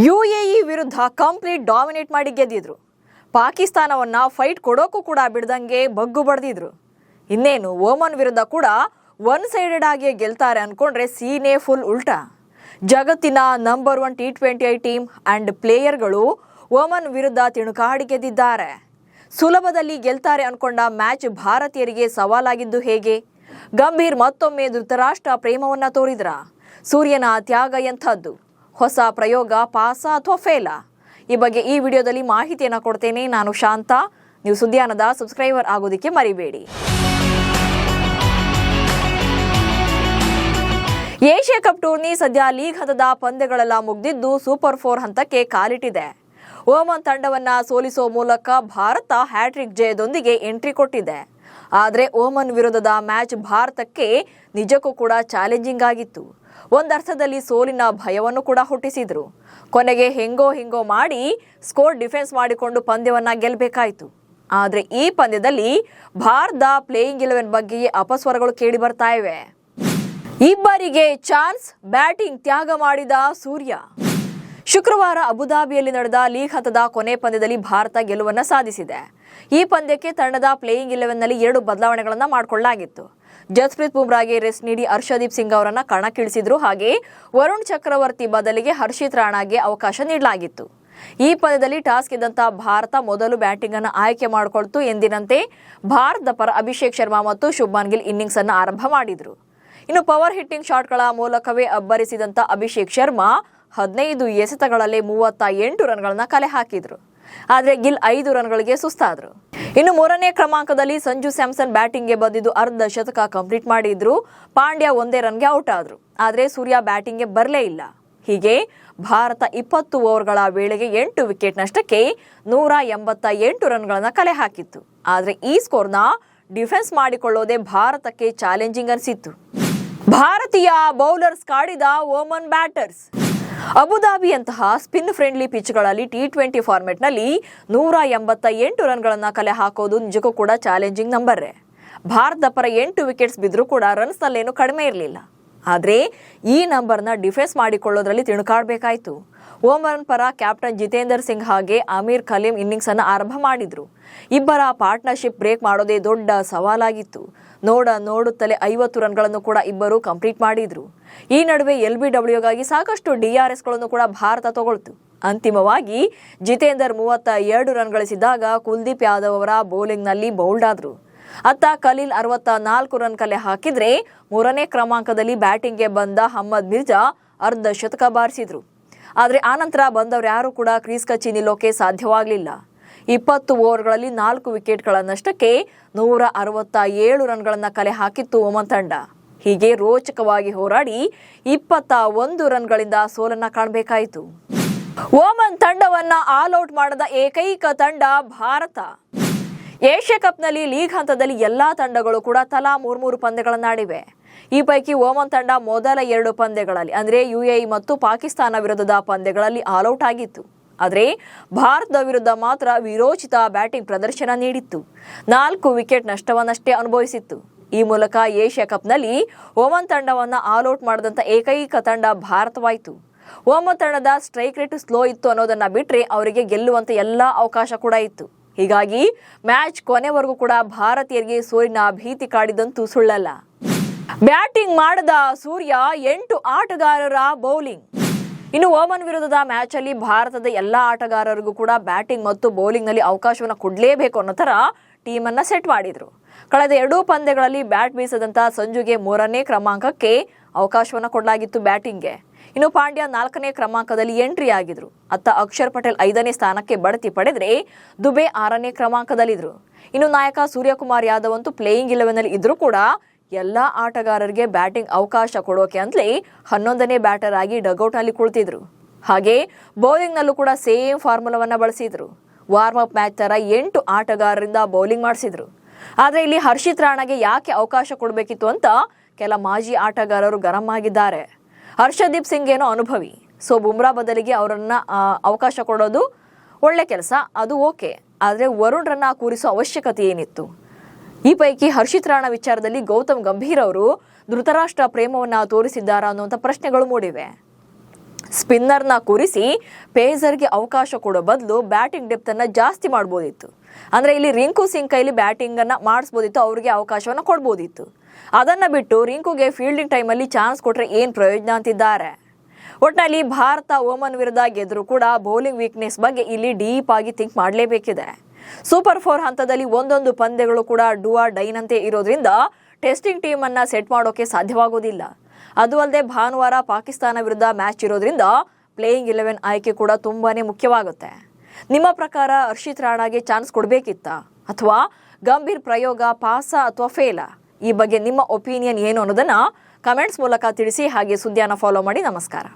UAE ವಿರುದ್ಧ complete dominate ಮಾಡಿ ಗೆದ್ದಿದ್ರು. ಪಾಕಿಸ್ತಾನವನ್ನ fight ಕೊಡೋಕ್ಕೂ ಕೂಡ ಬಿಡದಂಗೆ ಬಗ್ಗು ಬಡ್ದಿದ್ರು. ಇನ್ನೇನು ಓಮನ್ ವಿರುದ್ಧ ಕೂಡ ಒನ್ ಸೈಡೆಡ್ ಆಗಿ ಗೆಲ್ತಾರೆ ಅನ್ಕೊಂಡ್ರೆ ಸೀನೆ ಫುಲ್ ಉಲ್ಟಾ. ಜಗತ್ತಿನ ನಂಬರ್ 1 T20I ಟೀಮ್ ಅಂಡ್ ಪ್ಲೇಯರ್ಗಳು ಓಮನ್ ವಿರುದ್ಧ ತಿಣುಕಾಡಿ ಗೆದ್ದಿದ್ದಾರೆ. ಸುಲಭದಲ್ಲಿ ಗೆಲ್ತಾರೆ ಅನ್ಕೊಂಡ ಮ್ಯಾಚ್ ಭಾರತೀಯರಿಗೆ ಸವಾಲಾಗಿದ್ದು ಹೇಗೆ? ಗಂಭೀರ್ ಮತ್ತೊಮ್ಮೆ ಧೃತರಾಷ್ಟ್ರ ಪ್ರೇಮವನ್ನ ತೋರಿದ್ರ? ಸೂರ್ಯನ ತ್ಯಾಗ ಎಂಥದ್ದು? ಹೊಸ ಪ್ರಯೋಗ ಪಾಸಾ ಅಥವಾ ಫೇಲಾ? ಈ ಬಗ್ಗೆ ಈ ವಿಡಿಯೋದಲ್ಲಿ ಮಾಹಿತಿಯನ್ನು ಕೊಡ್ತೇನೆ. ನಾನು ಶಾಂತ. ನೀವು ಸುದ್ದಿಯಾನದ ಸಬ್ಸ್ಕ್ರೈಬರ್ ಆಗೋದಕ್ಕೆ ಮರಿಬೇಡಿ. ಏಷ್ಯಾ ಕಪ್ ಟೂರ್ನಿ ಸದ್ಯ ಲೀಗ್ ಹಂತದ ಪಂದ್ಯಗಳೆಲ್ಲ ಮುಗಿದಿದ್ದು ಸೂಪರ್ 4 ಹಂತಕ್ಕೆ ಕಾಲಿಟ್ಟಿದೆ. ಓಮನ್ ತಂಡವನ್ನ ಸೋಲಿಸುವ ಮೂಲಕ ಭಾರತ ಹ್ಯಾಟ್ರಿಕ್ ಜಯದೊಂದಿಗೆ ಎಂಟ್ರಿ ಕೊಟ್ಟಿದೆ. ಆದರೆ ಓಮನ್ ವಿರುದ್ಧದ ಮ್ಯಾಚ್ ಭಾರತಕ್ಕೆ ನಿಜಕ್ಕೂ ಕೂಡ ಚಾಲೆಂಜಿಂಗ್ ಆಗಿತ್ತು. ಒಂದರ್ಥದಲ್ಲಿ ಸೋಲಿನ ಭಯವನ್ನು ಕೂಡ ಹುಟ್ಟಿಸಿದ್ರು. ಕೊನೆಗೆ ಹೆಂಗೋ ಮಾಡಿ ಸ್ಕೋರ್ ಡಿಫೆನ್ಸ್ ಮಾಡಿಕೊಂಡು ಪಂದ್ಯವನ್ನ ಗೆಲ್ಲಬೇಕಾಯಿತು. ಆದರೆ ಈ ಪಂದ್ಯದಲ್ಲಿ ಭಾರತದ ಪ್ಲೇಯಿಂಗ್ 11 ಬಗ್ಗೆಯೇ ಅಪಸ್ವರಗಳು ಕೇಳಿ ಬರ್ತಾ ಇವೆ. ಇಬ್ಬರಿಗೆ ಚಾನ್ಸ್, ಬ್ಯಾಟಿಂಗ್ ತ್ಯಾಗ ಮಾಡಿದ ಸೂರ್ಯ. ಶುಕ್ರವಾರ ಅಬುಧಾಬಿಯಲ್ಲಿ ನಡೆದ ಲೀಗ್ ಹಂತದ ಕೊನೆ ಪಂದ್ಯದಲ್ಲಿ ಭಾರತ ಗೆಲುವನ್ನು ಸಾಧಿಸಿದೆ. ಈ ಪಂದ್ಯಕ್ಕೆ ತಂಡದ ಪ್ಲೇಯಿಂಗ್ 11ನಲ್ಲಿ 2 ಬದಲಾವಣೆಗಳನ್ನು ಮಾಡಿಕೊಳ್ಳಲಾಗಿತ್ತು. ಜಸ್ಪ್ರೀತ್ ಬುಮ್ರಾಗೆ ರೆಸ್ಟ್ ನೀಡಿ ಹರ್ಷದೀಪ್ ಸಿಂಗ್ ಅವರನ್ನ ಕಣಕ್ಕಿಳಿಸಿದ್ರು. ಹಾಗೆ ವರುಣ್ ಚಕ್ರವರ್ತಿ ಬದಲಿಗೆ ಹರ್ಷಿತ್ ರಾಣಾಗೆ ಅವಕಾಶ ನೀಡಲಾಗಿತ್ತು. ಈ ಪಂದ್ಯದಲ್ಲಿ ಟಾಸ್ ಗೆದ್ದಂತ ಭಾರತ ಮೊದಲು ಬ್ಯಾಟಿಂಗ್ ಅನ್ನು ಆಯ್ಕೆ ಮಾಡಿಕೊಳ್ತು. ಎಂದಿನಂತೆ ಭಾರತದ ಪರ ಅಭಿಷೇಕ್ ಶರ್ಮಾ ಮತ್ತು ಶುಭ್ಮನ್ ಗಿಲ್ ಇನ್ನಿಂಗ್ಸ್ ಅನ್ನು ಆರಂಭ ಮಾಡಿದ್ರು. ಇನ್ನು ಪವರ್ ಹಿಟ್ಟಿಂಗ್ ಶಾಟ್ಗಳ ಮೂಲಕವೇ ಅಬ್ಬರಿಸಿದಂತ ಅಭಿಷೇಕ್ ಶರ್ಮಾ 15 ಎಸೆತಗಳಲ್ಲಿ 38 ರನ್ಗಳನ್ನ ಕಲೆ ಹಾಕಿದ್ರು. ಆದರೆ ಗಿಲ್ 5 ರನ್ಗಳಿಗೆ ಸುಸ್ತಾದ್ರು. ಇನ್ನು 3ನೇ ಕ್ರಮಾಂಕದಲ್ಲಿ ಸಂಜು ಸ್ಯಾಮ್ಸನ್ ಬ್ಯಾಟಿಂಗ್ಗೆ ಬಂದಿದ್ದು ಅರ್ಧ ಶತಕ ಕಂಪ್ಲೀಟ್ ಮಾಡಿದ್ರು. ಪಾಂಡ್ಯ 1 ರನ್ಗೆ ಔಟ್ ಆದ್ರು. ಆದರೆ ಸೂರ್ಯ ಬ್ಯಾಟಿಂಗ್ಗೆ ಬರಲೇ ಇಲ್ಲ. ಹೀಗೆ ಭಾರತ 20 ಓವರ್ಗಳ ವೇಳೆಗೆ 8 ವಿಕೆಟ್ ನಷ್ಟಕ್ಕೆ 188 ರನ್ಗಳನ್ನ ಕಲೆ ಹಾಕಿತ್ತು. ಆದರೆ ಈ ಸ್ಕೋರ್ನ ಡಿಫೆನ್ಸ್ ಮಾಡಿಕೊಳ್ಳೋದೇ ಭಾರತಕ್ಕೆ ಚಾಲೆಂಜಿಂಗ್ ಅನಿಸಿತ್ತು. ಭಾರತೀಯ ಬೌಲರ್ಸ್ ಕಾಡಿದ ಓಮನ್ ಬ್ಯಾಟರ್ಸ್. ಅಬುಧಾಬಿಯಂತಹ ಸ್ಪಿನ್ ಫ್ರೆಂಡ್ಲಿ ಪಿಚ್ಗಳಲ್ಲಿ T20 ಫಾರ್ಮೆಟ್ನಲ್ಲಿ 188 ರನ್ಗಳನ್ನು ಕಲೆ ಹಾಕೋದು ನಿಜಕ್ಕೂ ಕೂಡ ಚಾಲೆಂಜಿಂಗ್ ನಂಬರೇ. ಭಾರತದ ಪರ 8 ವಿಕೆಟ್ಸ್ ಬಿದ್ದರೂ ಕೂಡ ರನ್ಸ್ನಲ್ಲೇನು ಕಡಿಮೆ ಇರಲಿಲ್ಲ. ಆದರೆ ಈ ನಂಬರ್ನ ಡಿಫೆನ್ಸ್ ಮಾಡಿಕೊಳ್ಳೋದ್ರಲ್ಲಿ ತಿಣುಕಾಡಬೇಕಾಯಿತು. ಓಮನ್ ಪರ ಕ್ಯಾಪ್ಟನ್ ಜಿತೇಂದರ್ ಸಿಂಗ್ ಹಾಗೆ ಅಮೀರ್ ಖಲೀಂ ಇನ್ನಿಂಗ್ಸ್ ಅನ್ನು ಆರಂಭ ಮಾಡಿದ್ರು. ಇಬ್ಬರ ಪಾರ್ಟ್ನರ್ಶಿಪ್ ಬ್ರೇಕ್ ಮಾಡೋದೇ ದೊಡ್ಡ ಸವಾಲಾಗಿತ್ತು. ನೋಡುತ್ತಲೇ 50 ರನ್ಗಳನ್ನು ಕೂಡ ಇಬ್ಬರು ಕಂಪ್ಲೀಟ್ ಮಾಡಿದ್ರು. ಈ ನಡುವೆ LBWಗಾಗಿ ಸಾಕಷ್ಟು DRSಗಳನ್ನು ಕೂಡ ಭಾರತ ತಗೊಳ್ತು. ಅಂತಿಮವಾಗಿ ಜಿತೇಂದರ್ 32 ರನ್ ಗಳಿಸಿದಾಗ ಕುಲ್ದೀಪ್ ಯಾದವ್ ಅವರ ಬೌಲಿಂಗ್ನಲ್ಲಿ ಬೌಲ್ಡ್ ಆದ್ರು. ಅತ್ತ ಖಲೀಲ್ 64 ರನ್ ಕಲೆ ಹಾಕಿದ್ರೆ 3ನೇ ಕ್ರಮಾಂಕದಲ್ಲಿ ಬ್ಯಾಟಿಂಗ್ಗೆ ಬಂದ ಹಮ್ಮದ್ ಮಿರ್ಜಾ ಅರ್ಧ ಶತಕ ಬಾರಿಸಿದ್ರು. ಆದರೆ ಆನಂತರ ಬಂದವರು ಯಾರು ಕೂಡ ಕ್ರೀಸ್ ಕಚ್ಚಿ ನಿಲ್ಲೋಕೆ ಸಾಧ್ಯವಾಗಲಿಲ್ಲ. 20 ಓವರ್ಗಳಲ್ಲಿ 4 ವಿಕೆಟ್ಗಳ ನಷ್ಟಕ್ಕೆ 167 ರನ್ಗಳನ್ನು ಕಲೆ ಹಾಕಿತ್ತು ಓಮನ್ ತಂಡ. ಹೀಗೆ ರೋಚಕವಾಗಿ ಹೋರಾಡಿ 21 ರನ್ಗಳಿಂದ ಸೋಲನ್ನ ಕಾಣಬೇಕಾಯಿತು. ಓಮನ್ ತಂಡವನ್ನ ಆಲ್ ಔಟ್ ಮಾಡದ ಏಕೈಕ ತಂಡ ಭಾರತ. ಏಷ್ಯಾ ಕಪ್ನಲ್ಲಿ ಲೀಗ್ ಹಂತದಲ್ಲಿ ಎಲ್ಲಾ ತಂಡಗಳು ಕೂಡ ತಲಾ 3 ಪಂದ್ಯಗಳನ್ನಾಡಿವೆ. ಈ ಪೈಕಿ ಓಮನ್ ತಂಡ ಮೊದಲ 2 ಪಂದ್ಯಗಳಲ್ಲಿ ಅಂದರೆ UAE ಮತ್ತು ಪಾಕಿಸ್ತಾನ ವಿರುದ್ಧದ ಪಂದ್ಯಗಳಲ್ಲಿ ಆಲ್ ಔಟ್ ಆಗಿತ್ತು. ಆದರೆ ಭಾರತದ ವಿರುದ್ಧ ಮಾತ್ರ ವಿರೋಚಿತ ಬ್ಯಾಟಿಂಗ್ ಪ್ರದರ್ಶನ ನೀಡಿತ್ತು. 4 ವಿಕೆಟ್ ನಷ್ಟವನ್ನಷ್ಟೇ ಅನುಭವಿಸಿತ್ತು. ಈ ಮೂಲಕ ಏಷ್ಯಾ ಕಪ್ನಲ್ಲಿ ಓಮನ್ ತಂಡವನ್ನ ಆಲ್ ಔಟ್ ಮಾಡಿದಂಥ ಏಕೈಕ ತಂಡ ಭಾರತವಾಯಿತು. ಓಮನ್ ತಂಡದ ಸ್ಟ್ರೈಕ್ ರೇಟ್ ಸ್ಲೋ ಇತ್ತು ಅನ್ನೋದನ್ನ ಬಿಟ್ರೆ ಅವರಿಗೆ ಗೆಲ್ಲುವಂತ ಎಲ್ಲಾ ಅವಕಾಶ ಕೂಡ ಇತ್ತು. ಹೀಗಾಗಿ ಮ್ಯಾಚ್ ಕೊನೆವರೆಗೂ ಕೂಡ ಭಾರತೀಯರಿಗೆ ಸೋಲಿನ ಭೀತಿ ಕಾಡಿದಂತೂ ಸುಳ್ಳಲ್ಲ. ಬ್ಯಾಟಿಂಗ್ ಮಾಡದ ಸೂರ್ಯ 8 ಆಟಗಾರರ ಬೌಲಿಂಗ್. ಇನ್ನು ಓಮನ್ ವಿರುದ್ಧದ ಮ್ಯಾಚ್ ಅಲ್ಲಿ ಭಾರತದ ಎಲ್ಲಾ ಆಟಗಾರರಿಗೂ ಕೂಡ ಬ್ಯಾಟಿಂಗ್ ಮತ್ತು ಬೌಲಿಂಗ್ ನಲ್ಲಿ ಅವಕಾಶವನ್ನು ಕೊಡಲೇಬೇಕು ಅನ್ನೋ ತರ ಟೀಮ್ ಅನ್ನ ಸೆಟ್ ಮಾಡಿದ್ರು. ಕಳೆದ 2 ಪಂದ್ಯಗಳಲ್ಲಿ ಬ್ಯಾಟ್ ಬೀಸದಂತ ಸಂಜುಗೆ 3ನೇ ಕ್ರಮಾಂಕಕ್ಕೆ ಅವಕಾಶವನ್ನು ಕೊಡಲಾಗಿತ್ತು ಬ್ಯಾಟಿಂಗ್ಗೆ. ಇನ್ನು ಪಾಂಡ್ಯ 4ನೇ ಕ್ರಮಾಂಕದಲ್ಲಿ ಎಂಟ್ರಿ ಆಗಿದ್ರು. ಅತ್ತ ಅಕ್ಷರ್ ಪಟೇಲ್ 5ನೇ ಸ್ಥಾನಕ್ಕೆ ಬಡ್ತಿ ಪಡೆದ್ರೆ ದುಬೆ 6ನೇ ಕ್ರಮಾಂಕದಲ್ಲಿದ್ರು. ಇನ್ನು ನಾಯಕ ಸೂರ್ಯಕುಮಾರ್ ಯಾದವ್ ಅಂತೂ ಪ್ಲೇಯಿಂಗ್ 11ನಲ್ಲಿ ಇದ್ರೂ ಕೂಡ ಎಲ್ಲಾ ಆಟಗಾರರಿಗೆ ಬ್ಯಾಟಿಂಗ್ ಅವಕಾಶ ಕೊಡೋಕೆ ಅಂತಲೇ 11ನೇ ಬ್ಯಾಟರ್ ಆಗಿ ಡಗೌಟ್ ನಲ್ಲಿ ಕುಳಿತಿದ್ರು. ಹಾಗೆ ಬೌಲಿಂಗ್ ನಲ್ಲೂ ಕೂಡ ಸೇಮ್ ಫಾರ್ಮುಲಾವನ್ನ ಬಳಸಿದ್ರು. ವಾರ್ಮ್ ಅಪ್ ಮ್ಯಾಚ್ ತರ 8 ಆಟಗಾರರಿಂದ ಬೌಲಿಂಗ್ ಮಾಡಿಸಿದ್ರು. ಆದ್ರೆ ಇಲ್ಲಿ ಹರ್ಷಿತ್ ರಾಣಾಗೆ ಯಾಕೆ ಅವಕಾಶ ಕೊಡಬೇಕಿತ್ತು ಅಂತ ಕೆಲ ಮಾಜಿ ಆಟಗಾರರು ಗರಂ ಆಗಿದ್ದಾರೆ. ಹರ್ಷದೀಪ್ ಸಿಂಗ್ ಏನೋ ಅನುಭವಿ, ಸೊ ಬುಮ್ರಾ ಬದಲಿಗೆ ಅವರನ್ನ ಅವಕಾಶ ಕೊಡೋದು ಒಳ್ಳೆ ಕೆಲಸ, ಅದು ಓಕೆ. ಆದರೆ ವರುಣ್ ರನ್ನ ಕೂರಿಸೋ ಅವಶ್ಯಕತೆ ಏನಿತ್ತು? ಈ ಪೈಕಿ ಹರ್ಷಿತ್ ರಾಣಾ ವಿಚಾರದಲ್ಲಿ ಗೌತಮ್ ಗಂಭೀರ್ ಅವರು ಧೃತರಾಷ್ಟ್ರ ಪ್ರೇಮವನ್ನ ತೋರಿಸಿದ್ದಾರಾ ಅನ್ನುವಂಥ ಪ್ರಶ್ನೆಗಳು ಮೂಡಿವೆ. ಸ್ಪಿನ್ನರ್ನ ಕೂರಿಸಿ ಪೇಸರ್ಗೆ ಅವಕಾಶ ಕೊಡೋ ಬದಲು ಬ್ಯಾಟಿಂಗ್ ಡೆಪ್ತನ್ನು ಜಾಸ್ತಿ ಮಾಡ್ಬೋದಿತ್ತು. ಅಂದರೆ ಇಲ್ಲಿ ರಿಂಕು ಸಿಂಗ್ ಕೈಲಿ ಬ್ಯಾಟಿಂಗನ್ನು ಮಾಡಿಸ್ಬೋದಿತ್ತು, ಅವ್ರಿಗೆ ಅವಕಾಶವನ್ನು ಕೊಡ್ಬೋದಿತ್ತು. ಅದನ್ನು ಬಿಟ್ಟು ರಿಂಕುಗೆ ಫೀಲ್ಡಿಂಗ್ ಟೈಮಲ್ಲಿ ಚಾನ್ಸ್ ಕೊಟ್ಟರೆ ಏನು ಪ್ರಯೋಜನ ಅಂತಿದ್ದಾರೆ. ಒಟ್ಟಿನಲ್ಲಿ ಭಾರತ ಓಮನ್ ವಿರುದ್ಧ ಗೆದ್ದರೂ ಕೂಡ ಬೌಲಿಂಗ್ ವೀಕ್ನೆಸ್ ಬಗ್ಗೆ ಇಲ್ಲಿ ಡೀಪ್ ಆಗಿ ಥಿಂಕ್ ಮಾಡಲೇಬೇಕಿದೆ. ಸೂಪರ್ 4 ಹಂತದಲ್ಲಿ ಒಂದೊಂದು ಪಂದ್ಯಗಳು ಕೂಡ ಡೂ ಆರ್ ಡೈನಂತೆ ಇರೋದ್ರಿಂದ ಟೆಸ್ಟಿಂಗ್ ಟೀಮನ್ನು ಸೆಟ್ ಮಾಡೋಕೆ ಸಾಧ್ಯವಾಗೋದಿಲ್ಲ. ಅದು ಅಲ್ಲದೆ ಭಾನುವಾರ ಪಾಕಿಸ್ತಾನ ವಿರುದ್ಧ ಮ್ಯಾಚ್ ಇರೋದ್ರಿಂದ ಪ್ಲೇಯಿಂಗ್ 11 ಆಯ್ಕೆ ಕೂಡ ತುಂಬಾನೇ ಮುಖ್ಯವಾಗುತ್ತೆ. ನಿಮ್ಮ ಪ್ರಕಾರ ಹರ್ಷಿತ್ ರಾಣಾಗೆ ಚಾನ್ಸ್ ಕೊಡಬೇಕಿತ್ತಾ ಅಥವಾ ಗಂಭೀರ್ ಪ್ರಯೋಗ ಪಾಸಾ ಅಥವಾ ಫೇಲಾ? ಈ ಬಗ್ಗೆ ನಿಮ್ಮ ಒಪಿನಿಯನ್ ಏನು ಅನ್ನೋದನ್ನ ಕಮೆಂಟ್ಸ್ ಮೂಲಕ ತಿಳಿಸಿ. ಹಾಗೆ ಸುದ್ದಿಯನ್ನು ಫಾಲೋ ಮಾಡಿ. ನಮಸ್ಕಾರ.